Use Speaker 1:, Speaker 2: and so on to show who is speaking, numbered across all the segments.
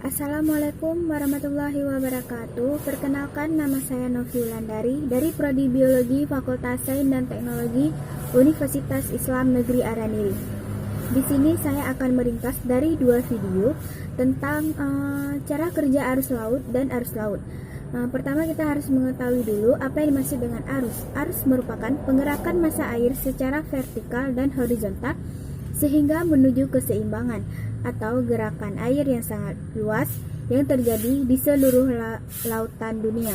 Speaker 1: Assalamualaikum warahmatullahi wabarakatuh. Perkenalkan, nama saya Novi Wulandari dari Prodi Biologi Fakultas Sains dan Teknologi Universitas Islam Negeri Araniri. Di sini saya akan meringkas dari dua video tentang cara kerja arus laut dan arus laut. Pertama, kita harus mengetahui dulu apa yang dimaksud dengan arus. Arus merupakan penggerakan massa air secara vertikal dan horizontal sehingga menuju keseimbangan atau gerakan air yang sangat luas yang terjadi di seluruh lautan dunia.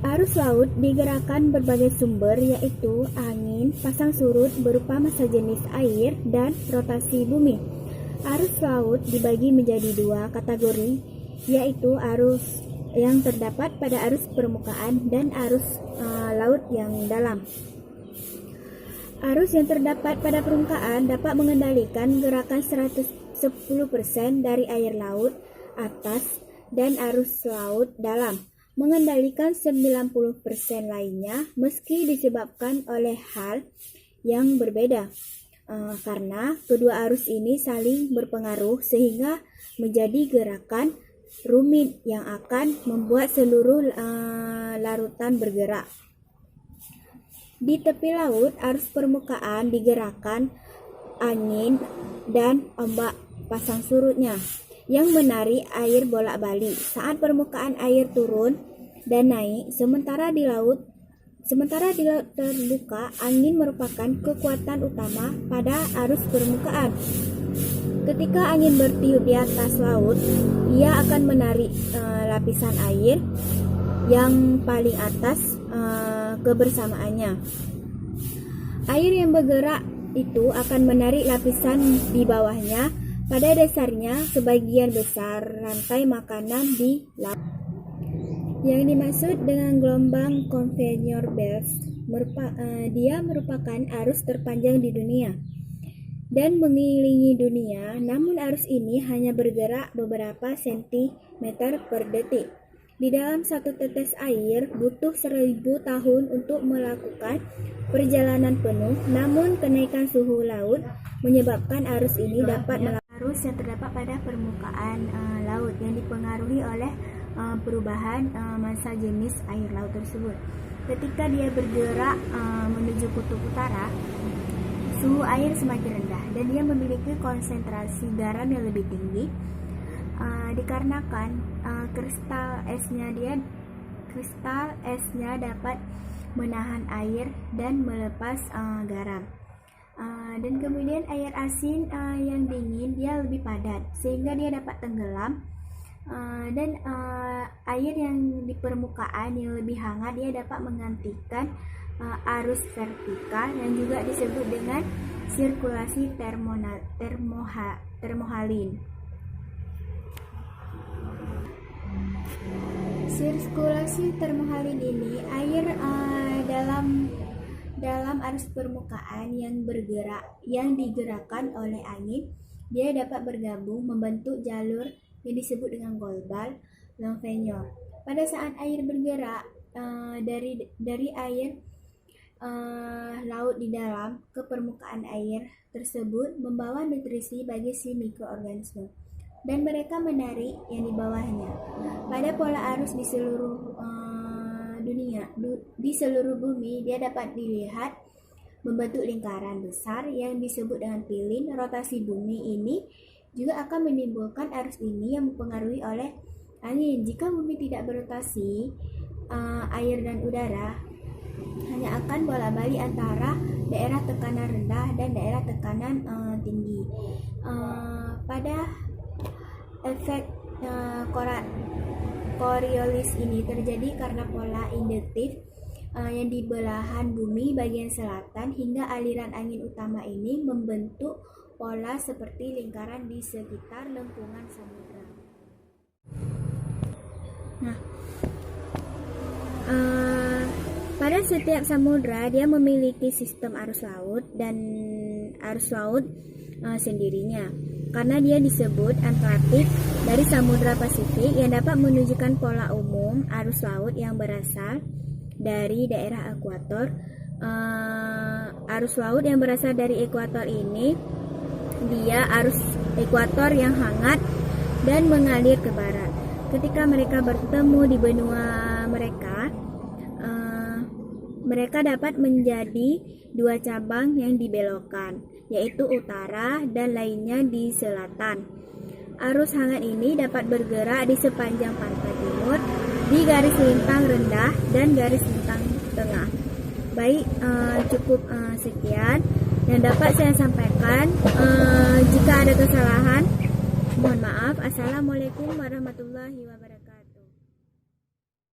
Speaker 1: Arus laut digerakkan berbagai sumber, yaitu angin, pasang surut berupa massa jenis air, dan rotasi bumi. Arus laut dibagi menjadi dua kategori, yaitu arus yang terdapat pada arus permukaan dan arus laut yang dalam. Arus yang terdapat pada permukaan dapat mengendalikan gerakan 110% dari air laut atas dan arus laut dalam mengendalikan 90% lainnya meski disebabkan oleh hal yang berbeda. Karena kedua arus ini saling berpengaruh sehingga menjadi gerakan rumit yang akan membuat seluruh larutan bergerak. Di tepi laut, arus permukaan digerakkan angin dan ombak pasang surutnya yang menarik air bolak-balik saat permukaan air turun dan naik. Sementara di laut terbuka, angin merupakan kekuatan utama pada arus permukaan. Ketika angin bertiup di atas laut, ia akan menarik lapisan air yang paling atas kebersamaannya. Air yang bergerak itu akan menarik lapisan di bawahnya. Pada dasarnya, sebagian besar rantai makanan di laut. Yang dimaksud dengan gelombang conveyor belt, dia merupakan arus terpanjang di dunia dan mengelilingi dunia. Namun arus ini hanya bergerak beberapa sentimeter per detik. Di dalam satu tetes air butuh 1000 tahun untuk melakukan perjalanan penuh. Namun kenaikan suhu laut menyebabkan arus ini dapat arus yang terdapat pada permukaan laut yang dipengaruhi oleh perubahan massa jenis air laut tersebut. Ketika dia bergerak menuju kutub utara, suhu air semakin rendah dan dia memiliki konsentrasi garam yang lebih tinggi. Dikarenakan kristal esnya dapat menahan air dan melepas garam. Dan kemudian air asin yang dingin dia lebih padat sehingga dia dapat tenggelam. Dan air yang di permukaan yang lebih hangat dia dapat menggantikan arus vertikal yang juga disebut dengan sirkulasi termohalin. Sirkulasi termohalin ini air dalam arus permukaan yang bergerak yang digerakkan oleh angin, dia dapat bergabung membentuk jalur yang disebut dengan global longvenyor. Pada saat air bergerak dari air laut di dalam ke permukaan air tersebut membawa nutrisi bagi si mikroorganisme dan mereka menarik yang di bawahnya. Pada pola arus di seluruh di seluruh bumi, dia dapat dilihat membentuk lingkaran besar yang disebut dengan pilin. Rotasi bumi ini juga akan menimbulkan arus ini yang dipengaruhi oleh angin. Jika bumi tidak berotasi, air dan udara hanya akan bolak-balik antara daerah tekanan rendah dan daerah tekanan tinggi. Pada efek Coriolis ini terjadi karena pola induktif yang di belahan bumi bagian selatan hingga aliran angin utama ini membentuk pola seperti lingkaran di sekitar lengkungan samudra. Pada setiap samudra dia memiliki sistem arus laut dan arus laut sendirinya. Karena dia disebut Atlantik dari Samudra Pasifik yang dapat menunjukkan pola umum arus laut yang berasal dari daerah ekuator. Arus laut yang berasal dari ekuator ini dia arus ekuator yang hangat dan mengalir ke barat. Ketika mereka bertemu di benua mereka, mereka dapat menjadi dua cabang yang dibelokkan, yaitu utara dan lainnya di selatan. Arus hangat ini dapat bergerak di sepanjang pantai timur, di garis lintang rendah dan garis lintang tengah. Baik, cukup sekian yang dapat saya sampaikan. Jika ada kesalahan, mohon maaf. Assalamualaikum warahmatullahi wabarakatuh.